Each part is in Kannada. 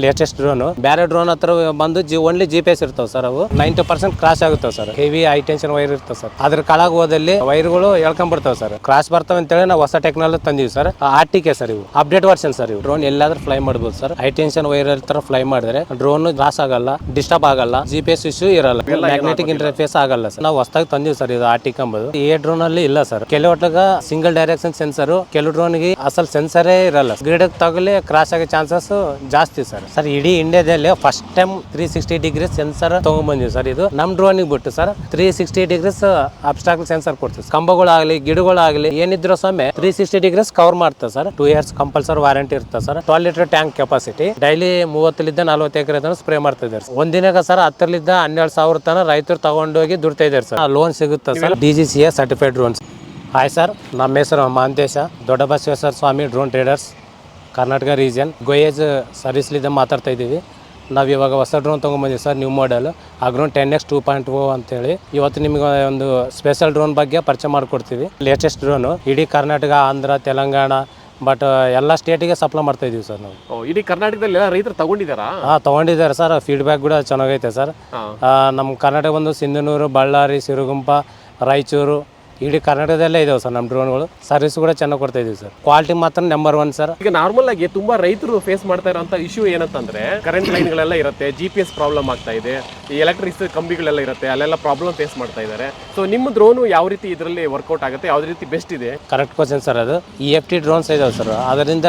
ಲೇಟೆಸ್ಟ್ ಡ್ರೋನ್ ಬೇರೆ ಡ್ರೋನ್ ಹತ್ರ ಬಂದು ಓನ್ಲಿ GPS ಇರ್ತಾವ ಸರ್. ಅವು 90% ಕ್ರಾಶ್ ಆಗುತ್ತಾವ sir. Heavy high tension wire ಇರ್ತಾವ ಸರ್. ಅದ್ರ ಕೆಳಗೆ ಹೋದಲ್ಲಿ ವೈರ್ಗಳು ಎಳ್ಕೊಂಡ್ಬಿಡ್ತಾವ ಸರ್. ಕ್ರಾಶ್ ಬರ್ತಾವ ಅಂತೇಳಿ ನಾವು ಹೊಸ ಟೆಕ್ನಾಲಜಿ ತಂದಿವಿ ಸರ್. RTK ಸರ್, ಇವು ಅಪ್ಡೇಟ್ ವರ್ಷನ್ ಸರ್. ಇವು ಡ್ರೋನ್ ಎಲ್ಲಾದ್ರೂ ಫ್ಲೈ ಮಾಡಬಹುದು ಸರ್. ಹೈ ಟೆನ್ಷನ್ ವೈರ್ ತರ ಫ್ಲೈ ಮಾಡಿದ್ರೆ ಡ್ರೋನ್ ಕ್ರಾಶ್ ಆಗಲ್ಲ, ಡಿಸ್ಟರ್ಬ್ ಆಗಲ್ಲ, GPS ಇಶ್ಯೂ ಇರಲ್ಲ, ಮ್ಯಾಗ್ನೆಟಿಕ್ ಇಂಟರ್ಫೇಸ್ ಆಗಲ್ಲ ಸರ್. ನಾವು ಹೊಸದಾಗಿ ತಂದಿವಿ ಸರ್ ಇದು RTK ಅಂಬುದು. ಈ ಡ್ರೋನ್ ಅಲ್ಲಿ ಇಲ್ಲ ಸರ್. ಕೆಲವೊಟ್ಟಾಗ ಸಿಂಗಲ್ ಡೈರೆಕ್ಷನ್ ಸೆನ್ಸರ್, ಕೆಲವು ಡ್ರೋನ್ ಗೆ ಅಸಲ್ ಸೆನ್ಸರೇ ಇರಲ್ಲ. ಗಿಡಕ್ಕೆ ತಗಲಿ ಕ್ರಾಶ್ ಆಗೋ ಚಾನ್ಸಸ್ ಜಾಸ್ತಿ ಸರ್. ಇಡೀ ಇಂಡಿಯಾದಲ್ಲಿ ಫಸ್ಟ್ ಟೈಮ್ 360 ಡಿಗ್ರಿ ಸೆನ್ಸರ್ ತಗೊಂಡ್ಬಂದಿವಿ ಸರ್. ಇದು ನಮ್ ಡ್ರೋನ್ ಬಿಟ್ಟು ಸರ್ 360 ಡಿಗ್ರೀಸ್ ಅಬ್ಸ್ಟ್ರಾಕ್ಟ್ ಸೆನ್ಸರ್ ಕೊಡ್ತೀವಿ. ಕಂಬಗಳಾಗ್ಲಿ ಗಿಡಗಳಾಗ್ಲಿ ಏನಿದ್ರು ಸೊಮ್ಮೆ 360 ಡಿಗ್ರೀಸ್ ಕವರ್ ಮಾಡ್ತದೆ ಸರ್. 2 years ಕಂಪಲ್ಸರಿ ವಾರಂಟಿ ಇರ್ತದೆ sir. 12 litre tank capacity. Daily 30 40 ಎಕರೆ ತನಕ ಸ್ಪ್ರೇ ಮಾಡ್ತಾ ಇದ್ದಾರೆ ಸರ್. ಒಂದಿನಾಗ ಸರ್ 10 12,000 ತನಕ ರೈತರು ತಗೊಂಡೋಗಿ ದುಡ್ತಾ ಇದ್ದಾರೆ ಸರ್. ಲೋನ್ ಸಿಗುತ್ತೆ sir. DGCA certified drones. Hi sir, ನಮ್ಮ ಹೆಸರು Mahantesha, Dodda Basaveshwara Swamy drone traders, Karnataka region ಗೋಯೇಜ್ ಸರ್ವಿಸ್ಲಿಂದ ಮಾತಾಡ್ತಾ ಇದ್ದೀವಿ. ನಾವು ಇವಾಗ ಹೊಸ ಡ್ರೋನ್ ತೊಗೊಂಬಂದಿವಿ sir, new model Agron 10X 2.0 ಅಂತೇಳಿ. ಇವತ್ತು ನಿಮಗೆ ಒಂದು ಸ್ಪೆಷಲ್ ಡ್ರೋನ್ ಬಗ್ಗೆ ಪರಿಚಯ ಮಾಡಿಕೊಡ್ತೀವಿ. ಲೇಟೆಸ್ಟ್ ಡ್ರೋನು ಇಡೀ ಕರ್ನಾಟಕ, ಆಂಧ್ರ, ತೆಲಂಗಾಣ, ಬಟ್ ಎಲ್ಲ ಸ್ಟೇಟಿಗೆ ಸಪ್ಲೈ ಮಾಡ್ತಾ ಇದೀವಿ ಸರ್ ನಾವು. ಇಡೀ ಕರ್ನಾಟಕದಲ್ಲಿ ರೈತರು ತಗೊಂಡಿದ್ದಾರಾ? ತಗೊಂಡಿದ್ದಾರೆ ಸರ್. ಫೀಡ್ಬ್ಯಾಕ್ ಕೂಡ ಚೆನ್ನಾಗೈತೆ ಸರ್. ನಮ್ಮ ಕರ್ನಾಟಕ ಒಂದು ಸಿಂಧನೂರು, ಬಳ್ಳಾರಿ, ಸಿರುಗುಂಪ, ರಾಯಚೂರು, ಇಡೀ ಕರ್ನಾಟಕದಲ್ಲೇ ಇದಾವೆ ಸರ್ ನಮ್ಮ ಡ್ರೋನ್ಗಳು. ಸರ್ವಿಸ್ ಕೂಡ ಚೆನ್ನಾಗಿ ಕೊಡ್ತಾ ಇದೀವಿ ಸರ್. ಕ್ವಾಲಿಟಿ ಮಾತ್ರ ನಂಬರ್ 1 ಸರ್. ಈಗ ನಾರ್ಮಲ್ ಆಗಿ ತುಂಬಾ ರೈತರು ಫೇಸ್ ಮಾಡ್ತಾ ಇರೋಂಥ ಇಶ್ಯೂ ಏನಂತಂದ್ರೆ ಕರೆಂಟ್ ಲೈನ್ಗಳೆಲ್ಲ ಇರುತ್ತೆ, GPS ಪ್ರಾಬ್ಲಮ್ ಆಗ್ತಾ ಇದೆ, ಈ ಎಲೆಕ್ಟ್ರಿಕ್ ಕಂಬಿಗಳೆಲ್ಲ ಇರುತ್ತೆ, ಅಲ್ಲೆಲ್ಲ ಪ್ರಾಬ್ಲಮ್ ಫೇಸ್ ಮಾಡ್ತಾ ಇದ್ದಾರೆ. ಸೊ ನಿಮ್ಮ ಡ್ರೋನು ಯಾವ ರೀತಿ ಇದರಲ್ಲಿ ವರ್ಕೌಟ್ ಆಗುತ್ತೆ, ಯಾವ ರೀತಿ ಬೆಸ್ಟ್ ಇದೆ? Correct question sir. ಅದು EFT ಡ್ರೋನ್ಸ್ ಇದಾವೆ ಸರ್. ಅದರಿಂದ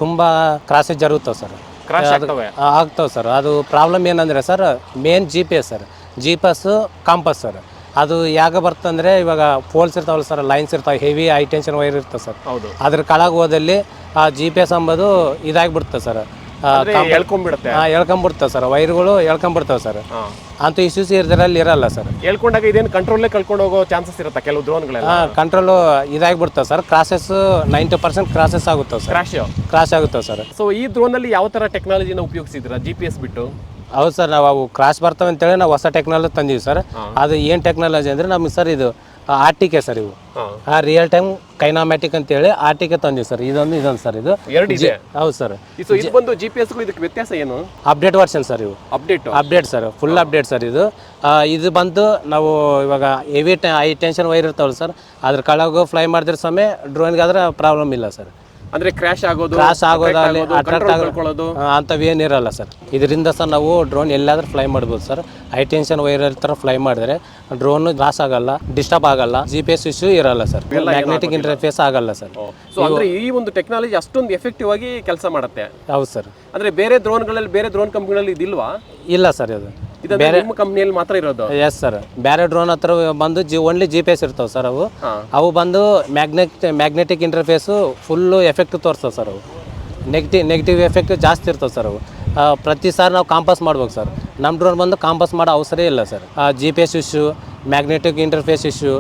ತುಂಬಾ ಕ್ರಾಸೇಜ್ ಜరుగుತ್ತಾವೆ ಸರ್. ಕ್ರಾಶ್ ಆಗ್ತಾವೆ ಸರ್. ಅದು ಪ್ರಾಬ್ಲಮ್ ಏನಂದ್ರೆ sir, main GPS sir. GPS campus sir. ಅದು ಯಾಗ ಬರ್ತಂದ್ರೆ ಇವಾಗ ಪೋಲ್ಸ್ ಇರ್ತಾವಲ್ಲ ಸರ್, ಲೈನ್ಸ್ ಇರ್ತಾವೆ, ಹೆವಿ ಹೈ ಟೆನ್ಷನ್ ವೈರ್ ಇರ್ತದೆ ಸರ್. ಹೌದು. ಅದ್ರ ಕೆಳಗೆ ಹೋದಲ್ಲಿ ಆ GPS ಅಂಬೋದು ಇದಾಗಿಬಿಡುತ್ತೆ ಸರ್. ಎಳ್ಕೊಂಡ್ಬಿಡ್ತಾವೆ ಸರ್. ವೈರ್ಗಳು ಎಳ್ಕೊಂಡ್ಬಿಡ್ತಾವೆ ಸರ್. ಅಂತ ಇಶ್ಯೂಸ್ ಇದ್ರಲ್ಲಿ ಇರಲ್ಲ ಸರ್. ಹೇಳ್ಕೊಂಡಾಗ ಇದೇನು ಕಂಟ್ರೋಲ್ಲೇ ಕಳ್ಕೊಂಡು ಹೋಗೋ ಚಾನ್ಸಸ್ ಇರುತ್ತೆ ಕೆಲವು ಡ್ರೋನ್ಗಳೆಲ್ಲ. ಕಂಟ್ರೋಲ್ ಇದಾಗಿಬಿಡ್ತಾವೆ ಸರ್. ಕ್ರಾಸಸ್ 90% ಕ್ರಾಸಸ್ ಆಗುತ್ತವೆ ಸರ್. ಕ್ರಾಶ್ ಆಗುತ್ತವೆ ಸರ್. ಸೊ ಈ ಡ್ರೋನಲ್ಲಿ ಯಾವ ಥರ ಟೆಕ್ನಾಲಜಿನ ಉಪಯೋಗಿಸಿದ್ರ GPS ಬಿಟ್ಟು? ಹೌದು ಸರ್. ನಾವು ಅವು ಕ್ರಾಶ್ ಬರ್ತವೆ ಅಂತೇಳಿ ನಾವು ಹೊಸ ಟೆಕ್ನಾಲಜಿ ತಂದೀವಿ ಸರ್. ಅದು ಏನು ಟೆಕ್ನಾಲಜಿ ಅಂದರೆ ನಮಗೆ ಸರ್ ಇದು RTK ಸರ್. ಇವು ರಿಯಲ್ ಟೈಮ್ ಕೈನಾಮ್ಯಾಟಿಕ್ ಅಂತೇಳಿ RTK ತಂದೀವಿ ಸರ್. ಇದೊಂದು ಸರ್. ಇದು ಹೌದು ಸರ್. ಇದು ಬಂದು GPS ಇದಕ್ಕೆ ವ್ಯತ್ಯಾಸ ಏನು? Update version sir. ಇವು update sir, full update sir. ಇದು ಬಂದು ನಾವು ಇವಾಗ ಹೆವಿ ಹೈ ಟೆನ್ಷನ್ ವೈರ್ ಇರ್ತಾವಲ್ಲ ಸರ್, ಅದ್ರ ಕೆಳಗೆ ಫ್ಲೈ ಮಾಡಿದ್ರೆ ಸಮಯ ಡ್ರೋನ್ಗೆ ಆದ್ರೆ ಪ್ರಾಬ್ಲಮ್ ಇಲ್ಲ ಸರ್. ಅಂದ್ರೆ ಕ್ರಾಶ್ ಆಗೋದು ಅಂತವೇನಿರಲ್ಲ ಸರ್. ಇದರಿಂದ ಸರ್ ನಾವು ಡ್ರೋನ್ ಎಲ್ಲಾದ್ರೂ ಫ್ಲೈ ಮಾಡ್ಬೋದು ಸರ್. ಹೈ ಟೆನ್ಷನ್ ವೈರ್ ತರ ಫ್ಲೈ ಮಾಡಿದ್ರೆ ಡ್ರೋನ್ ಲಾಸ್ ಆಗಲ್ಲ, ಡಿಸ್ಟರ್ಬ್ ಆಗಲ್ಲ, GPS ಇಶ್ಯೂ ಇರಲ್ಲ ಸರ್. ಮ್ಯಾಗ್ನೆಟಿಕ್ ಇಂಟರ್ಫೇಸ್ ಆಗಲ್ಲ ಸರ್. ಸೊ ಅಂದ್ರೆ ಈ ಒಂದು ಟೆಕ್ನಾಲಜಿ ಅಷ್ಟೊಂದು ಎಫೆಕ್ಟಿವ್ ಆಗಿ ಕೆಲಸ ಮಾಡುತ್ತೆ. ಹೌದು ಸರ್. ಅಂದ್ರೆ ಬೇರೆ ಡ್ರೋನ್ಗಳಲ್ಲಿ, ಬೇರೆ ಡ್ರೋನ್ ಕಂಪನಿಗಳಲ್ಲಿ ಇದಿಲ್ವಾ? ಇಲ್ಲ ಸರ್. ಅದು ಬೇರೆ ನಿಮ್ಮ ಕಂಪನಿಯಲ್ಲಿ ಮಾತ್ರ ಇರೋದು? Yes sir. ಬೇರೆ ಡ್ರೋನ್ ಹತ್ರ ಬಂದು ಓನ್ಲಿ GPS ಇರ್ತಾವೆ ಸರ್. ಅವು ಬಂದು ಮ್ಯಾಗ್ನೆಟಿಕ್ ಇಂಟರ್ಫೇಸು ಫುಲ್ಲು ಎಫೆಕ್ಟ್ ತೋರಿಸ್ತವೆ ಸರ್. ಅವು ನೆಗೆಟಿವ್ ಎಫೆಕ್ಟ್ ಜಾಸ್ತಿ ಇರ್ತವೆ ಸರ್. ಅವು ಪ್ರತಿ ಸಾರಿ ನಾವು ಕಾಂಪಾಸ್ ಮಾಡ್ಬೇಕು ಸರ್. ನಮ್ಮ ಡ್ರೋನ್ ಬಂದು ಕಾಂಪಾಸ್ ಮಾಡೋ ಅವಸರ ಇಲ್ಲ sir. GPS issue, magnetic interface issue,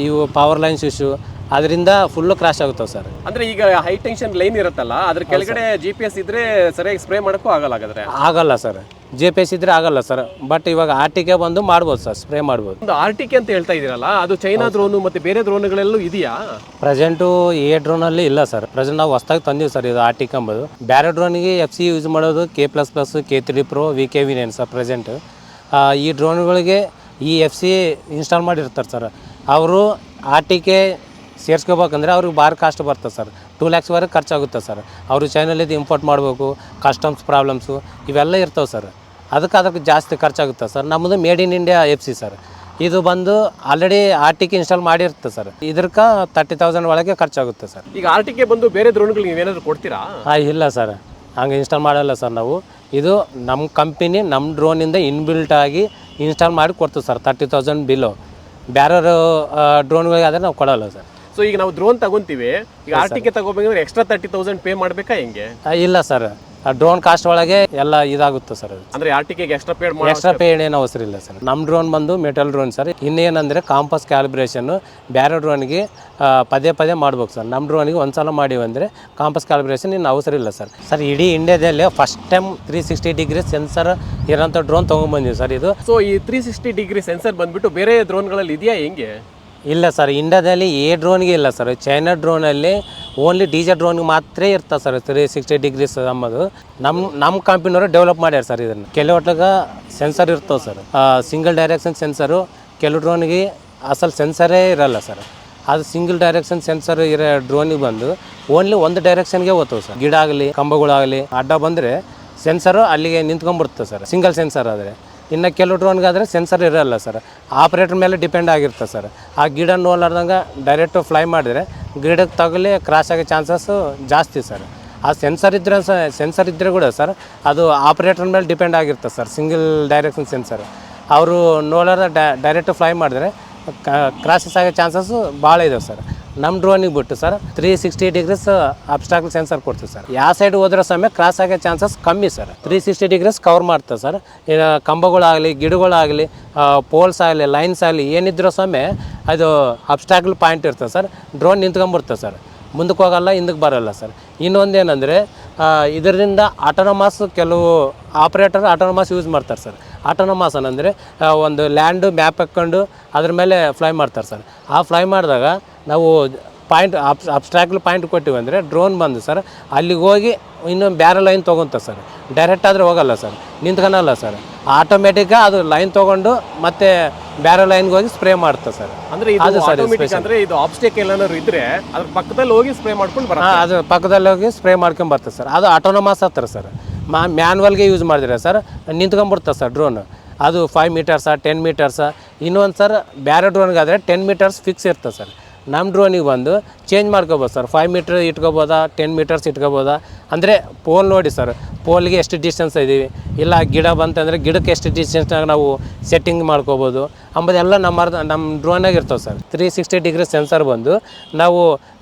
ಇವು ಪವರ್ ಲೈನ್ಸ್ ಇಶ್ಯೂ, ಅದರಿಂದ ಫುಲ್ಲು ಕ್ರಾಶ್ ಆಗುತ್ತವೆ ಸರ್. ಅಂದ್ರೆ ಈಗ ಹೈ ಟೆನ್ಷನ್ ಲೈನ್ ಇರುತ್ತಲ್ಲ, ಅದ್ರ ಕೆಳಗಡೆ GPS ಇದ್ರೆ ಸರಿಯಾಗಿ ಸ್ಪ್ರೇ ಮಾಡೋಕ್ಕೂ ಆಗಲ್ಲ. ಹಾಗಾದ್ರೆ ಆಗಲ್ಲ ಸರ್. GPS ಇದ್ರೆ ಆಗಲ್ಲ ಸರ್. ಬಟ್ ಇವಾಗ RTK ಬಂದು ಮಾಡ್ಬೋದು ಸರ್, ಸ್ಪ್ರೇ ಮಾಡ್ಬೋದು. ಒಂದು RTK ಅಂತ ಹೇಳ್ತಾ ಇದೀರಲ್ಲ, ಅದು ಚೈನಾ ಡ್ರೋನು ಮತ್ತೆ ಬೇರೆ ಡ್ರೋನ್ಗಳೆಲ್ಲೂ ಇದೆಯಾ? ಪ್ರೆಸೆಂಟು ಡ್ರೋನ್ ಅಲ್ಲಿ ಇಲ್ಲ ಸರ್. ಪ್ರೆಸೆಂಟ್ ನಾವು ಹೊಸದಾಗಿ ತಂದೀವಿ ಸರ್ ಇದು RTK ಅಂಬೋದು. ಬೇರೆ ಡ್ರೋನಿಗೆ FC ಯೂಸ್ ಮಾಡೋದು K++, K3 Pro, VKV9 sir present. ಈ ಡ್ರೋನ್ಗಳಿಗೆ ಈ FC ಇನ್ಸ್ಟಾಲ್ ಮಾಡಿರ್ತಾರೆ ಸರ್. ಅವರು RTK ಸೇರಿಸ್ಕೋಬೇಕಂದ್ರೆ ಅವ್ರಿಗೆ ಭಾರಿ ಕಾಸ್ಟ್ ಬರ್ತದೆ ಸರ್. 2 lakhsವರೆಗೆ ಖರ್ಚಾಗುತ್ತೆ ಸರ್. ಅವರು ಚೈನಲ್ಲಿದ್ದು ಇಂಪೋರ್ಟ್ ಮಾಡಬೇಕು, ಕಸ್ಟಮ್ಸ್ ಪ್ರಾಬ್ಲಮ್ಸು ಇವೆಲ್ಲ ಇರ್ತವೆ ಸರ್. ಅದಕ್ಕೆ ಜಾಸ್ತಿ ಖರ್ಚಾಗುತ್ತೆ ಸರ್. ನಮ್ಮದು made in India FC sir. ಇದು ಬಂದು ಆಲ್ರೆಡಿ RTK ಇನ್ಸ್ಟಾಲ್ ಮಾಡಿರುತ್ತೆ ಸರ್. ಇದಕ್ಕೆ 30,000 ಒಳಗೆ ಖರ್ಚಾಗುತ್ತೆ ಸರ್. ಈಗ RTK ಬಂದು ಬೇರೆ ಡ್ರೋನ್ಗಳಿಗೆ ನೀವೇನಾದರೂ ಕೊಡ್ತೀರಾ? ಇಲ್ಲ ಸರ್, ಹಂಗೆ ಇನ್ಸ್ಟಾಲ್ ಮಾಡಲ್ಲ ಸರ್ ನಾವು. ಇದು ನಮ್ಮ ಕಂಪನಿ ನಮ್ಮ ಡ್ರೋನಿಂದ ಇನ್ಬಿಲ್ಟ್ ಆಗಿ ಇನ್ಸ್ಟಾಲ್ ಮಾಡಿ ಕೊಡ್ತೀವಿ ಸರ್. 30,000 ಬಿಲ್ಲು. ಬೇರೆ ಡ್ರೋನ್ಗಳಿಗೆ ಆದರೆ ನಾವು ಕೊಡಲ್ಲ ಸರ್. ಸೊ ಈಗ ನಾವು ಡ್ರೋನ್ ತಗೊಂತೀವಿ, ಈಗ RTK ತಗೋಬೇಕಂದ್ರೆ ಎಕ್ಸ್ಟ್ರಾ 30,000 ಪೇ ಮಾಡಬೇಕಾ ಹೆಂಗೆ? ಇಲ್ಲ ಸರ್, ಡ್ರೋನ್ ಕಾಸ್ಟ್ ಒಳಗೆ ಎಲ್ಲ ಇದಾಗುತ್ತೆ ಸರ್. ಅದು ಅಂದ್ರೆ RTKಗೆ ಎಕ್ಸ್ಟ್ರಾ ಪೇ ಏನು ಅವಸರ ಇಲ್ಲ ಸರ್. ನಮ್ಮ ಡ್ರೋನ್ ಬಂದು ಮೆಟಲ್ ಡ್ರೋನ್ ಸರ್. ಇನ್ನೇನಂದರೆ ಕಾಂಪಾಸ್ ಕ್ಯಾಲಿಬ್ರೇಷನ್ ಬೇರೆ ಡ್ರೋನ್ಗೆ ಪದೇ ಮಾಡ್ಬೇಕು ಸರ್. ನಮ್ಮ ಡ್ರೋನಿಗೆ ಒಂದ್ಸಲ ಮಾಡಿವಿ ಅಂದರೆ ಕಾಂಪಾಸ್ ಕ್ಯಾಲಿಬ್ರೇಷನ್ ಇನ್ನು ಅವಸರ ಇಲ್ಲ ಸರ್. ಇಡೀ ಇಂಡಿಯಾದಲ್ಲಿ ಫಸ್ಟ್ ಟೈಮ್ 360 ಡಿಗ್ರಿ ಸೆನ್ಸರ್ ಇರೋಂಥ ಡ್ರೋನ್ ತೊಗೊಂಡ್ಬಂದಿವಿ ಸರ್. ಇದು ಸೊ ಈ 360 ಡಿಗ್ರಿ ಸೆನ್ಸರ್ ಬಂದ್ಬಿಟ್ಟು ಬೇರೆ ಡ್ರೋನ್ಗಳಲ್ಲಿ ಇದೆಯಾ ಹೆಂಗೆ? ಇಲ್ಲ ಸರ್, ಇಂಡಿಯಾದಲ್ಲಿ ಡ್ರೋನ್ಗೆ ಇಲ್ಲ ಸರ್. ಚೈನಾ ಡ್ರೋನಲ್ಲಿ ಓನ್ಲಿ DJ ಡ್ರೋನ್ಗೆ ಮಾತ್ರ ಇರ್ತದೆ ಸರ್ 360 ಡಿಗ್ರೀಸ್ ಅಂಬೋದು. ನಮ್ಮ ಕಂಪ್ನಿಯವರು ಡೆವಲಪ್ ಮಾಡ್ಯಾರ ಸರ್ ಇದನ್ನು. ಕೆಲವೊಟ್ಟಿಗೆ ಸೆನ್ಸರ್ ಇರ್ತವೆ ಸರ್, ಸಿಂಗಲ್ ಡೈರೆಕ್ಷನ್ ಸೆನ್ಸರು. ಕೆಲವು ಡ್ರೋನ್ಗೆ ಅಸಲು ಸೆನ್ಸರೇ ಇರಲ್ಲ ಸರ್. ಅದು ಸಿಂಗಲ್ ಡೈರೆಕ್ಷನ್ ಸೆನ್ಸರ್ ಇರೋ ಡ್ರೋನಿಗೆ ಬಂದು ಓನ್ಲಿ ಒಂದು ಡೈರೆಕ್ಷನ್ಗೆ ಹೋಗ್ತವೆ ಸರ್. ಗಿಡ ಆಗಲಿ ಕಂಬಗಳಾಗಲಿ ಅಡ್ಡ ಬಂದರೆ ಸೆನ್ಸರು ಅಲ್ಲಿಗೆ ನಿಂತ್ಕೊಂಡ್ಬಿಡ್ತದೆ ಸರ್, ಸಿಂಗಲ್ ಸೆನ್ಸರ್ ಆದರೆ. ಇನ್ನು ಕೆಲವು ಡ್ರೋನ್ಗಾದರೆ ಸೆನ್ಸರ್ ಇರೋಲ್ಲ ಸರ್, ಆಪ್ರೇಟರ್ ಮೇಲೆ ಡಿಪೆಂಡ್ ಆಗಿರ್ತದೆ ಸರ್. ಆ ಗಿಡ ನೋಡ್ಲಾರ್ದಂಗೆ ಡೈರೆಕ್ಟು ಫ್ಲೈ ಮಾಡಿದ್ರೆ ಗಿಡಕ್ಕೆ ತಗಲಿ ಕ್ರಾಶ್ ಆಗೋ ಚಾನ್ಸಸ್ಸು ಜಾಸ್ತಿ ಸರ್. ಆ ಸೆನ್ಸರ್ ಇದ್ದರೆ ಕೂಡ ಸರ್ ಅದು ಆಪ್ರೇಟರ್ ಮೇಲೆ ಡಿಪೆಂಡ್ ಆಗಿರ್ತದೆ ಸರ್. ಸಿಂಗಲ್ ಡೈರೆಕ್ಷನ್ ಸೆನ್ಸರ್ ಅವರು ನೋಡಾರ ಡೈರೆಕ್ಟು ಫ್ಲೈ ಮಾಡಿದ್ರೆ ಕ್ರಾಶಸ್ ಆಗೋ ಚಾನ್ಸಸ್ಸು ಭಾಳ ಇದಾವೆ ಸರ್. ನಮ್ಮ ಡ್ರೋನಿಗೆ ಬಿಟ್ಟು ಸರ್ 360 ಡಿಗ್ರೀಸ್ ಅಬ್ಸ್ಟ್ರಾಕ್ಟ್ ಸೆನ್ಸರ್ ಕೊಡ್ತೀವಿ ಸರ್. ಯಾವ ಸೈಡ್ ಹೋದ್ರೆ ಸಮಯ ಕ್ರಾಸ್ ಆಗೋ ಚಾನ್ಸಸ್ ಕಮ್ಮಿ ಸರ್. 360 ಡಿಗ್ರೀಸ್ ಕವರ್ ಮಾಡ್ತದೆ ಸರ್. ಈಗ ಕಂಬಗಳಾಗಲಿ ಗಿಡಗಳಾಗಲಿ ಪೋಲ್ಸ್ ಆಗಲಿ ಲೈನ್ಸ್ ಆಗಲಿ ಏನಿದ್ರೂ ಸಮಯ ಅದು ಅಬ್ಸ್ಟ್ರಾಕ್ಟ್ ಪಾಯಿಂಟ್ ಇರ್ತದೆ ಸರ್. ಡ್ರೋನ್ ನಿಂತ್ಕೊಂಡ್ಬಿಡ್ತದೆ ಸರ್, ಮುಂದಕ್ಕೆ ಹೋಗಲ್ಲ ಹಿಂದಕ್ಕೆ ಬರೋಲ್ಲ ಸರ್. ಇನ್ನೊಂದು ಏನಂದರೆ ಇದರಿಂದ ಆಟೋನಮಸ್ ಕೆಲವು ಆಪ್ರೇಟರ್ ಆಟೋನಮಸ್ ಯೂಸ್ ಮಾಡ್ತಾರೆ ಸರ್. ಆಟೋನಮಸ್ ಅಂದರೆ ಒಂದು ಲ್ಯಾಂಡು ಮ್ಯಾಪ್ ಹಾಕ್ಕೊಂಡು ಅದ್ರ ಮೇಲೆ ಫ್ಲೈ ಮಾಡ್ತಾರೆ ಸರ್. ಆ ಫ್ಲೈ ಮಾಡಿದಾಗ ನಾವು ಪಾಯಿಂಟ್ ಅಬ್ಸ್ಟ್ರಾಕ್ಟ್ ಪಾಯಿಂಟ್ ಕೊಟ್ಟಿವಿ ಅಂದರೆ ಡ್ರೋನ್ ಬಂದು ಸರ್ ಅಲ್ಲಿಗೆ ಹೋಗಿ ಇನ್ನೊಂದು ಬೇರೆ ಲೈನ್ ತೊಗೊತ ಸರ್. ಡೈರೆಕ್ಟ್ ಆದರೆ ಹೋಗಲ್ಲ ಸರ್, ನಿಂತ್ಕೊಳಲ್ಲ ಸರ್. ಆಟೋಮೆಟಿಕ್ಕಾಗಿ ಅದು ಲೈನ್ ತೊಗೊಂಡು ಮತ್ತೆ ಬೇರೆ ಲೈನ್ಗೆ ಹೋಗಿ ಸ್ಪ್ರೇ ಮಾಡ್ತದೆ ಸರ್. ಅಂದರೆ ಇದು ಆಟೋಮೆಟಿಕ್ ಅಂದರೆ ಇದು ಆಬ್ಸ್ಟೆಕಲ್ ಏನಾದ್ರು ಇದ್ದರೆ ಅದ್ರ ಪಕ್ಕದಲ್ಲಿ ಹೋಗಿ ಸ್ಪ್ರೇ ಮಾಡ್ಕೊಂಡು ಬರುತ್ತೆ. ಅದು ಪಕ್ಕದಲ್ಲಿ ಹೋಗಿ ಸ್ಪ್ರೇ ಮಾಡ್ಕೊಂಡು ಬರ್ತದೆ ಸರ್. ಅದು ಆಟೋನಮಸ್ ಹತ್ರ ಸರ್. ಮ್ಯಾನ್ವಲ್ಗೆ ಯೂಸ್ ಮಾಡಿದ್ರೆ ಸರ್ ನಿಂತ್ಕೊಂಡ್ಬಿಡ್ತದೆ ಸರ್ ಡ್ರೋನ್. ಅದು 5 ಮೀಟರ್ಸ 10 ಮೀಟರ್ಸ. ಇನ್ನೊಂದು ಸರ್ ಬೇರೆ ಡ್ರೋನ್ಗಾದರೆ 10 ಮೀಟರ್ಸ್ ಫಿಕ್ಸ್ ಇರ್ತದೆ ಸರ್. ನಮ್ಮ ಡ್ರೋನಿಗೆ ಬಂದು ಚೇಂಜ್ ಮಾಡ್ಕೋಬೋದು ಸರ್. 5 ಮೀಟ್ರ್ ಇಟ್ಕೋಬೋದಾ 10 ಮೀಟರ್ಸ್ ಇಟ್ಕೋಬೋದಾ ಅಂದರೆ ಪೋಲ್ ನೋಡಿ ಸರ್, ಪೋಲ್ಗೆ ಎಷ್ಟು ಡಿಸ್ಟೆನ್ಸ್ ಇದ್ದೀವಿ, ಇಲ್ಲ ಗಿಡ ಬಂತಂದರೆ ಗಿಡಕ್ಕೆ ಎಷ್ಟು ಡಿಸ್ಟೆನ್ಸ್ನಾಗ ನಾವು ಸೆಟ್ಟಿಂಗ್ ಮಾಡ್ಕೋಬೋದು ಅಂಬೋದೆಲ್ಲ ನಮ್ಮ ಡ್ರೋನಾಗ ಇರ್ತವೆ ಸರ್. 360 ಡಿಗ್ರಿ ಸೆನ್ಸರ್ ಬಂದು ನಾವು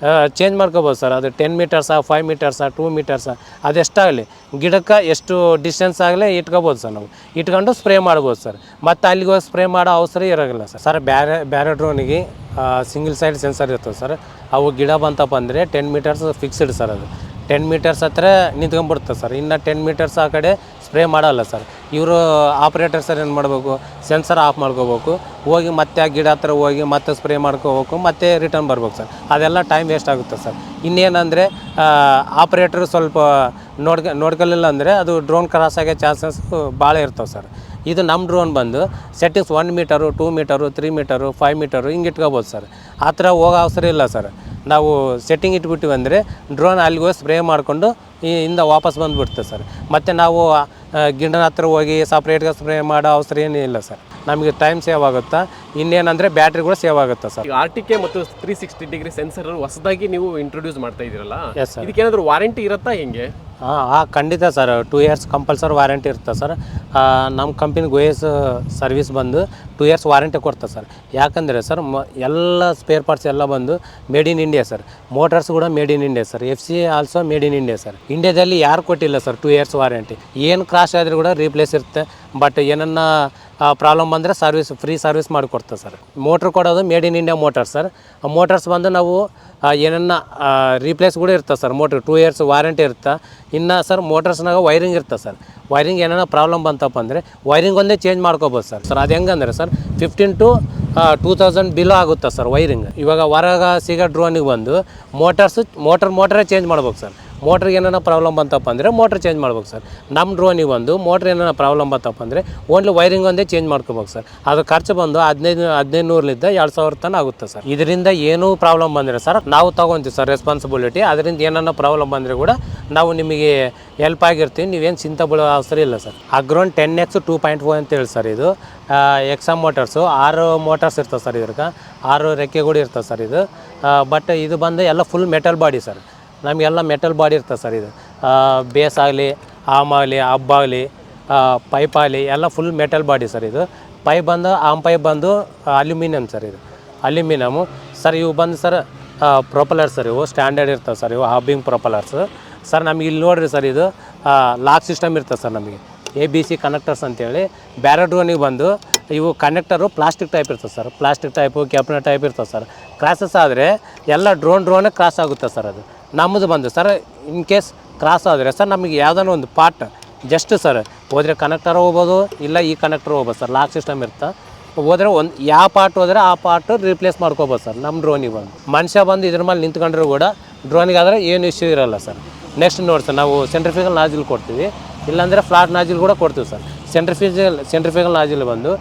ಚೇಂಜ್ ಮಾಡ್ಕೋಬೋದು ಸರ್. ಅದು 10 ಮೀಟರ್ಸಾ 5 ಮೀಟರ್ಸಾ 2 ಮೀಟರ್ಸಾ ಅದೆಷ್ಟಾಗಲಿ ಗಿಡಕ್ಕೆ ಎಷ್ಟು ಡಿಸ್ಟೆನ್ಸ್ ಆಗಲಿ ಇಟ್ಕೋಬೋದು ಸರ್. ನಾವು ಇಟ್ಕೊಂಡು ಸ್ಪ್ರೇ ಮಾಡ್ಬೋದು ಸರ್. ಮತ್ತು ಅಲ್ಲಿಗೆ ಹೋಗಿ ಸ್ಪ್ರೇ ಮಾಡೋ ಅವಸರ ಇರೋಂಗಿಲ್ಲ ಸರ್. ಸರ್ ಬೇರೆ ಡ್ರೋನಿಗೆ ಸಿಂಗಲ್ ಸೈಡ್ ಸೆನ್ಸರ್ ಇರ್ತವೆ ಸರ್. ಅವು ಗಿಡ ಬಂತಪ್ಪ ಅಂದರೆ 10 ಮೀಟರ್ಸ್ ಫಿಕ್ಸ್ಡ್ ಸರ್. ಅದು 10 ಮೀಟರ್ಸ್ ಹತ್ರ ನಿಂತ್ಕೊಂಡ್ಬಿಡ್ತದೆ ಸರ್. ಇನ್ನು 10 ಮೀಟರ್ಸ್ ಆ ಕಡೆ ಸ್ಪ್ರೇ ಮಾಡೋಲ್ಲ ಸರ್. ಇವರು ಆಪ್ರೇಟರ್ ಸರ್ ಏನು ಮಾಡಬೇಕು, ಸೆನ್ಸರ್ ಆಫ್ ಮಾಡ್ಕೋಬೇಕು, ಹೋಗಿ ಮತ್ತೆ ಆ ಗಿಡ ಹತ್ರ ಹೋಗಿ ಮತ್ತೆ ಸ್ಪ್ರೇ ಮಾಡ್ಕೋಬೇಕು, ಮತ್ತೆ ರಿಟರ್ನ್ ಬರ್ಬೇಕು ಸರ್. ಅದೆಲ್ಲ ಟೈಮ್ ವೇಸ್ಟ್ ಆಗುತ್ತೆ ಸರ್. ಇನ್ನೇನಂದರೆ ಆಪ್ರೇಟರ್ ಸ್ವಲ್ಪ ನೋಡ್ಕೊಳ್ಳಿಲ್ಲ ಅಂದರೆ ಅದು ಡ್ರೋನ್ ಕ್ರಾಸ್ ಆಗೋ ಚಾನ್ಸಸ್ ಭಾಳ ಇರ್ತವೆ ಸರ್. ಇದು ನಮ್ಮ ಡ್ರೋನ್ ಬಂದು settings 1 metre 2 metre 3 metre 5 metre ಹಿಂಗೆ ಇಟ್ಕೋಬೋದು ಸರ್. ಆ ಥರ ಹೋಗೋ ಅವಸರ ಇಲ್ಲ ಸರ್. ನಾವು ಸೆಟ್ಟಿಂಗ್ ಇಟ್ಬಿಟ್ಟಿವಿ ಅಂದರೆ ಡ್ರೋನ್ ಅಲ್ಲಿಗೆ ಹೋಗಿ ಸ್ಪ್ರೇ ಮಾಡಿಕೊಂಡು ಇಂದ ವಾಪಸ್ ಬಂದುಬಿಡ್ತದೆ ಸರ್. ಮತ್ತು ನಾವು ಗಿಡನ ಹತ್ರ ಹೋಗಿ ಸಪ್ರೇಟ್ಗೆ ಸ್ಪ್ರೇ ಮಾಡೋ ಅವಸರ ಏನಿಲ್ಲ ಸರ್. ನಮಗೆ ಟೈಮ್ ಸೇವ್ ಆಗುತ್ತಾ. ಇನ್ನೇನಂದರೆ ಬ್ಯಾಟ್ರಿ ಕೂಡ ಸೇವ್ ಆಗುತ್ತೆ ಸರ್. ಈಗ RTK ಮತ್ತು 360 ಡಿಗ್ರಿ ಸೆನ್ಸರ್ ಹೊಸದಾಗಿ ನೀವು ಇಂಟ್ರೊಡ್ಯೂಸ್ ಮಾಡ್ತಾ ಇದ್ದೀರಲ್ಲ, ಎಸ್ ಸರ್. ಇದಕ್ಕೇನಾದರೂ ವಾರಂಟಿ ಇರುತ್ತಾ ಹೆಂಗೆ? ಖಂಡಿತ ಸರ್. 2 ಇಯರ್ಸ್ ಕಂಪಲ್ಸರಿ ವಾರಂಟಿ ಇರ್ತದೆ ಸರ್. ನಮ್ಮ ಕಂಪ್ನಿ ಗೋಯಸ್ ಸರ್ವಿಸ್ ಬಂದು 2 ಇಯರ್ಸ್ ವಾರಂಟಿ ಕೊಡ್ತದೆ ಸರ್. ಯಾಕಂದರೆ ಸರ್ ಎಲ್ಲ ಸ್ಪೇರ್ ಪಾರ್ಟ್ಸ್ ಎಲ್ಲ ಬಂದು made in India sir. Motors ಕೂಡ made in India sir. FC also made in India sir. ಇಂಡಿಯಾದಲ್ಲಿ ಯಾರು ಕೊಟ್ಟಿಲ್ಲ ಸರ್ 2 ಇಯರ್ಸ್ ವಾರಂಟಿ. ಏನು ಕ್ರಾಶ್ ಆದರೂ ಕೂಡ ರೀಪ್ಲೇಸ್ ಇರುತ್ತೆ. ಬಟ್ ಏನನ್ನ ಪ್ರಾಬ್ಲಮ್ ಬಂದರೆ ಫ್ರೀ ಸರ್ವಿಸ್ ಮಾಡಿಕೊಡ್ತದೆ ಸರ್. ಮೋಟ್ರ್ ಕೊಡೋದು made in India motor sir. Motors ಬಂದು ನಾವು ಏನನ್ನ ರೀಪ್ಲೇಸ್ ಕೂಡ ಇರ್ತದೆ ಸರ್. ಮೋಟ್ರ್ 2 ಇಯರ್ಸ್ ವಾರಂಟಿ ಇರುತ್ತೆ. ಇನ್ನು ಸರ್ ಮೋಟರ್ಸ್ನಾಗ ವೈರಿಂಗ್ ಇರ್ತದೆ ಸರ್. ವೈರಿಂಗ್ ಏನಾರ ಪ್ರಾಬ್ಲಮ್ ಬಂತಪ್ಪ ಅಂದರೆ ವೈರಿಂಗ್ ಒಂದೇ ಚೇಂಜ್ ಮಾಡ್ಕೋಬೋದು ಸರ್. ಅದು ಹೆಂಗಂದ್ರೆ ಸರ್ 15 to 2000 ಬಿಲ್ ಆಗುತ್ತೆ ಸರ್ ವೈರಿಂಗ್. ಇವಾಗ ಹೊರಗೆ ಸಿಗೋ ಡ್ರೋನಿಗೆ ಬಂದು ಮೋಟರೇ ಚೇಂಜ್ ಮಾಡ್ಬೇಕು ಸರ್. ಮೋಟ್ರಿಗೆ ಏನಾರ ಪ್ರಾಬ್ಲಮ್ ಬಂತಪ್ಪ ಅಂದರೆ ಮೋಟ್ರ್ ಚೇಂಜ್ ಮಾಡ್ಬೇಕು ಸರ್. ನಮ್ಮ ಡ್ರೋನಿಗೆ ಬಂದು ಮೋಟ್ರ್ ಏನಾರ ಪ್ರಾಬ್ಲಮ್ ಬಂತಪ್ಪ ಅಂದರೆ ಓನ್ಲಿ ವೈರಿಂಗ್ ಒಂದೇ ಚೇಂಜ್ ಮಾಡ್ಕೋಬೇಕು ಸರ್. ಅದು ಖರ್ಚು ಬಂದು 1500ಲಿಂದ 2000 ತನಕ ಆಗುತ್ತೆ ಸರ್. ಇದರಿಂದ ಏನೂ ಪ್ರಾಬ್ಲಮ್ ಬಂದರೆ ಸರ್ ನಾವು ತೊಗೊತೀವಿ ಸರ್ ರೆಸ್ಪಾನ್ಸಿಬಿಲಿಟಿ. ಅದರಿಂದ ಏನಾರ ಪ್ರಾಬ್ಲಮ್ ಬಂದರೆ ಕೂಡ ನಾವು ನಿಮಗೆ ಹೆಲ್ಪ್ ಆಗಿರ್ತೀವಿ. ನೀವೇನು ಚಿಂತೆ ಬೀಳೋ ಅವಸರ ಇಲ್ಲ ಸರ್. ಅಗ್ರೋನ್ 10X 2.5 ಅಂತೇಳಿ ಸರ್. ಇದು ಎಕ್ಸಾ ಮೋಟರ್ಸು 6 ಮೋಟರ್ಸ್ ಇರ್ತವೆ ಸರ್. ಇದ್ರಕ್ಕೆ 6 ರೆಕ್ಕೆಗಳು ಇರ್ತವೆ ಸರ್. ಇದು ಬಟ್ ಇದು ಬಂದು ಎಲ್ಲ ಫುಲ್ ಮೆಟಲ್ ಬಾಡಿ ಸರ್. ನಮಗೆಲ್ಲ ಮೆಟಲ್ ಬಾಡಿ ಇರ್ತದೆ ಸರ್. ಇದು ಬೇಸ್ ಆಗಲಿ ಆಗಲಿ ಹಬ್ಬಾಗಲಿ ಪೈಪ್ ಆಗಲಿ ಎಲ್ಲ ಫುಲ್ ಮೆಟಲ್ ಬಾಡಿ ಸರ್. ಇದು ಪೈಪ್ ಬಂದು ಪೈಪ್ ಬಂದು ಅಲ್ಯೂಮಿನಿಯಮ್ ಸರ್. ಇದು ಅಲ್ಯೂಮಿನಿಯಮು ಸರ್. ಇವು ಬಂದು ಸರ್ ಪ್ರೊಪಲರ್ಸ್ ಸರ್. ಇವು ಸ್ಟ್ಯಾಂಡರ್ಡ್ ಇರ್ತವೆ ಸರ್. ಇವು ಹಬ್ಬಿಂಗ್ ಪ್ರೊಪಲರ್ಸ್ ಸರ್. ನಮಗೆ ಇಲ್ಲಿ ನೋಡಿರಿ ಸರ್, ಇದು ಲಾಕ್ ಸಿಸ್ಟಮ್ ಇರ್ತದೆ ಸರ್. ನಮಗೆ ABC ಕನೆಕ್ಟರ್ಸ್ ಅಂತೇಳಿ. ಬೇರೆ ಡ್ರೋನಿಗೆ ಬಂದು ಇವು ಕನೆಕ್ಟರು ಪ್ಲಾಸ್ಟಿಕ್ ಟೈಪ್ ಇರ್ತದೆ ಸರ್. ಪ್ಲಾಸ್ಟಿಕ್ ಟೈಪು ಕೆಪ್ನ ಟೈಪ್ ಇರ್ತದೆ ಸರ್. ಕ್ರಾಸಸ್ ಆದರೆ ಎಲ್ಲ ಡ್ರೋನೇ ಕ್ರಾಸ್ ಆಗುತ್ತೆ ಸರ್. ಅದು ನಮ್ಮದು ಬಂದು ಸರ್ ಇನ್ ಕೇಸ್ ಕ್ರಾಸ್ ಆದರೆ ಸರ್ ನಮಗೆ ಯಾವುದಾನ ಒಂದು ಪಾರ್ಟ್ ಜಸ್ಟ್ ಸರ್ ಹೋದರೆ ಕನೆಕ್ಟರ್ ಹೋಗ್ಬೋದು, ಇಲ್ಲ ಈ ಕನೆಕ್ಟರ್ ಹೋಗ್ಬೋದು ಸರ್. ಲಾಕ್ ಸಿಸ್ಟಮ್ ಇರುತ್ತೆ. ಹೋದ್ರೆ ಒಂದು ಯಾವ ಪಾರ್ಟ್ ಹೋದ್ರೆ ಆ ಪಾರ್ಟ್ ರಿಪ್ಲೇಸ್ ಮಾಡ್ಕೋಬೋದು ಸರ್ ನಮ್ಮ ಡ್ರೋನಿಗೆ ಬಂದು. ಮನುಷ್ಯ ಬಂದು ಇದ್ರ ಮೇಲೆ ನಿಂತ್ಕೊಂಡ್ರು ಕೂಡ ಡ್ರೋನಿಗೆ ಆದರೆ ಏನು ಇಶ್ಯೂ ಇರೋಲ್ಲ ಸರ್. ನೆಕ್ಸ್ಟ್ ನೋಡಿ ಸರ್, ನಾವು ಸೆಂಟ್ರಿಫಿಕಲ್ ನಾಜಿಲ್ ಕೊಡ್ತೀವಿ, ಇಲ್ಲಾಂದರೆ ಫ್ಲಾಟ್ ನಾಜಿಲ್ ಕೂಡ ಕೊಡ್ತೀವಿ ಸರ್. ಸೆಂಟ್ರಿಫಿಕಲ್ ನಾಜಿಲ್ ಬಂದು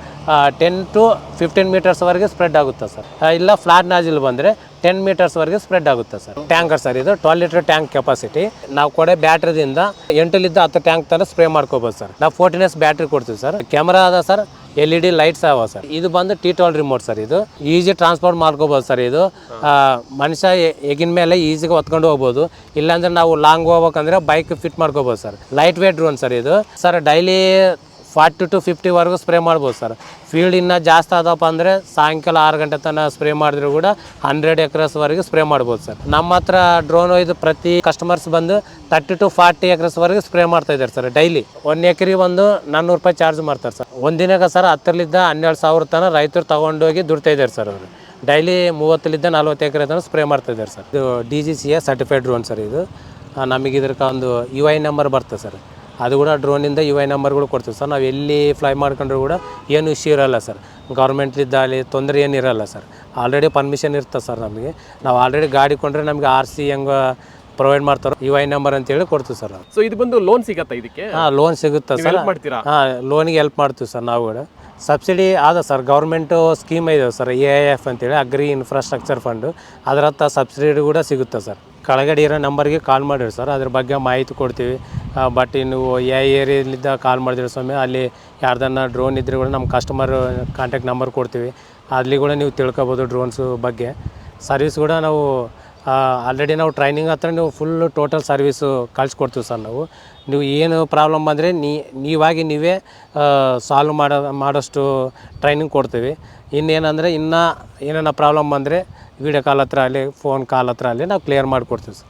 10 to 15 ಮೀಟರ್ಸ್ವರೆಗೆ ಸ್ಪ್ರೆಡ್ ಆಗುತ್ತೆ ಸರ್. ಇಲ್ಲ ಫ್ಲಾಟ್ ನಾಜಿಲ್ ಬಂದರೆ 10 ಮೀಟರ್ಸ್ವರೆಗೆ ಸ್ಪ್ರೆಡ್ ಆಗುತ್ತೆ ಸರ್. ಟ್ಯಾಂಕರ್ ಸರ್ ಇದು 12 ಲೀಟರ್ ಟ್ಯಾಂಕ್ ಕೆಪಾಸಿಟಿ. ನಾವು ಕೊಡೋ ಬ್ಯಾಟ್ರಿದಿಂದ 8 ಲಿಂದ 10 ಟ್ಯಾಂಕ್ ತನಕ ಸ್ಪ್ರೇ ಮಾಡ್ಕೋಬೋದು ಸರ್. ನಾವು 14S ಬ್ಯಾಟ್ರಿ ಕೊಡ್ತೀವಿ ಸರ್. ಕ್ಯಾಮ್ರಾ ಅದ ಸರ್, LED ಲೈಟ್ಸ್ ಅವ ಸರ್. ಇದು ಬಂದು T12 ರಿಮೋಟ್ ಸರ್. ಇದು ಈಸಿ ಟ್ರಾನ್ಸ್ಪೋರ್ಟ್ ಮಾಡ್ಕೋಬೋದು ಸರ್. ಇದು ಮನುಷ್ಯ ಎಗಿನ ಮೇಲೆ ಈಸಿಗೆ ಹೊತ್ಕೊಂಡು ಹೋಗ್ಬೋದು. ಇಲ್ಲಾಂದ್ರೆ ನಾವು ಲಾಂಗ್ ಹೋಗ್ಬೇಕಂದ್ರೆ ಬೈಕ್ ಫಿಟ್ ಮಾಡ್ಕೋಬೋದು sir. Light weight drone sir ಇದು. ಸರ್ ಡೈಲಿ 40 to 50ವರೆಗೂ ಸ್ಪ್ರೇ ಮಾಡ್ಬೋದು ಸರ್. ಫೀಲ್ಡ್ ಇನ್ನೂ ಜಾಸ್ತಿ ಆದಪ್ಪ ಅಂದರೆ ಸಾಯಂಕಾಲ 6 ಗಂಟೆ ತನಕ ಸ್ಪ್ರೇ ಮಾಡಿದ್ರು ಕೂಡ 100 ಎಕರೆಸ್ವರೆಗೆ ಸ್ಪ್ರೇ ಮಾಡ್ಬೋದು ಸರ್. ನಮ್ಮ ಹತ್ರ ಡ್ರೋನ್ ಇದು ಪ್ರತಿ ಕಸ್ಟಮರ್ಸ್ ಬಂದು 30 to 40 ಎಕರೆಸ್ವರೆಗೆ ಸ್ಪ್ರೇ ಮಾಡ್ತಾ ಇದ್ದಾರೆ ಸರ್. ಡೈಲಿ 1 ಎಕರೆ ಒಂದು 400 ರೂಪಾಯಿ ಚಾರ್ಜ್ ಮಾಡ್ತಾರೆ ಸರ್. ಒಂದಿನಕ್ಕೆ ಸರ್ 10ರಿಂದ 12,000 ತನಕ ರೈತರು ತೊಗೊಂಡೋಗಿ ದುಡ್ತಾ ಇದ್ದಾರೆ ಸರ್. ಅವರು ಡೈಲಿ 30ರಿಂದ 40 ಎಕರೆ ತನಕ ಸ್ಪ್ರೇ ಮಾಡ್ತಾ ಇದ್ದಾರೆ ಸರ್. ಇದು DGCA ಸರ್ಟಿಫೈಡ್ ಡ್ರೋನ್ ಸರ್. ಇದು ನಮಗೆ ಇದಕ್ಕೆ ಒಂದು UI ನಂಬರ್ ಬರ್ತದೆ ಸರ್. ಅದು ಕೂಡ ಡ್ರೋನಿಂದ UI ನಂಬರ್ಗಳು ಕೊಡ್ತೀವಿ ಸರ್. ನಾವು ಎಲ್ಲಿ ಫ್ಲೈ ಮಾಡ್ಕೊಂಡ್ರು ಕೂಡ ಏನು ಇಶ್ಯೂ ಇರೋಲ್ಲ ಸರ್. ಗೌರ್ಮೆಂಟ್ಲಿದ್ದ ಅಲ್ಲಿ ತೊಂದರೆ ಏನಿರಲ್ಲ ಸರ್. ಆಲ್ರೆಡಿ ಪರ್ಮಿಷನ್ ಇರ್ತದೆ ಸರ್ ನಮಗೆ. ನಾವು ಆಲ್ರೆಡಿ ಗಾಡಿ ಕೊಂಡ್ರೆ ನಮಗೆ RC ಹೆಂಗೆ ಪ್ರೊವೈಡ್ ಮಾಡ್ತಾರೆ UI ನಂಬರ್ ಅಂತೇಳಿ ಕೊಡ್ತೀವಿ ಸರ್. ಸೊ ಇದು ಬಂದು ಲೋನ್ ಸಿಗತ್ತಾ ಇದಕ್ಕೆ? ಲೋನ್ ಸಿಗುತ್ತೆ ಸರ್. ಮಾಡ್ತೀರಾ? ಲೋನಿಗೆ ಹೆಲ್ಪ್ ಮಾಡ್ತೀವಿ ಸರ್ ನಾವು ಕೂಡ. ಸಬ್ಸಿಡಿ ಆದ ಸರ್, ಗೌರ್ಮೆಂಟು ಸ್ಕೀಮ್ ಇದೆ ಸರ್, AIF ಅಂತೇಳಿ ಅಗ್ರಿ ಇನ್ಫ್ರಾಸ್ಟ್ರಕ್ಚರ್ ಫಂಡು. ಅದರ ಹತ್ರ ಸಬ್ಸಿಡಿ ಕೂಡ ಸಿಗುತ್ತೆ ಸರ್. ಕೆಳಗಡೆ ಇರೋ ನಂಬರ್ಗೆ ಕಾಲ್ ಮಾಡಿರಿ ಸರ್, ಅದ್ರ ಬಗ್ಗೆ ಮಾಹಿತಿ ಕೊಡ್ತೀವಿ. ಬಟ್ ನೀವು ಯಾವ ಏರಿಯಾಲಿದ್ದ ಕಾಲ್ ಮಾಡಿದ್ರೆ ಸ್ವಾಮಿ, ಅಲ್ಲಿ ಯಾರ್ದನ್ನ ಡ್ರೋನ್ ಇದ್ರೆ ಕೂಡ ನಮ್ಮ ಕಸ್ಟಮರ್ ಕಾಂಟ್ಯಾಕ್ಟ್ ನಂಬರ್ ಕೊಡ್ತೀವಿ. ಅಲ್ಲಿ ಕೂಡ ನೀವು ತಿಳ್ಕೊಬೋದು ಡ್ರೋನ್ಸು ಬಗ್ಗೆ. ಸರ್ವಿಸ್ ಕೂಡ ನಾವು ಆಲ್ರೆಡಿ ನಾವು ಟ್ರೈನಿಂಗ್ ಹತ್ರ ನೀವು ಫುಲ್ಲು ಟೋಟಲ್ ಸರ್ವಿಸು ಕಳಿಸ್ಕೊಡ್ತೀವಿ ಸರ್. ನೀವು ಏನು ಪ್ರಾಬ್ಲಮ್ ಬಂದರೆ ನೀವಾಗಿ ನೀವೇ ಸಾಲ್ವ್ ಮಾಡೋಷ್ಟು ಟ್ರೈನಿಂಗ್ ಕೊಡ್ತೀವಿ. ಇನ್ನೇನಂದರೆ ಇನ್ನೂ ಏನೇನೋ ಪ್ರಾಬ್ಲಮ್ ಬಂದರೆ ವೀಡಿಯೋ ಕಾಲ್ ಹತ್ರ ಆಗಲಿ ಫೋನ್ ಕಾಲ್ ಹತ್ರ ಆಗಲಿ ನಾವು ಕ್ಲಿಯರ್ ಮಾಡಿಕೊಡ್ತೀವಿ ಸರ್.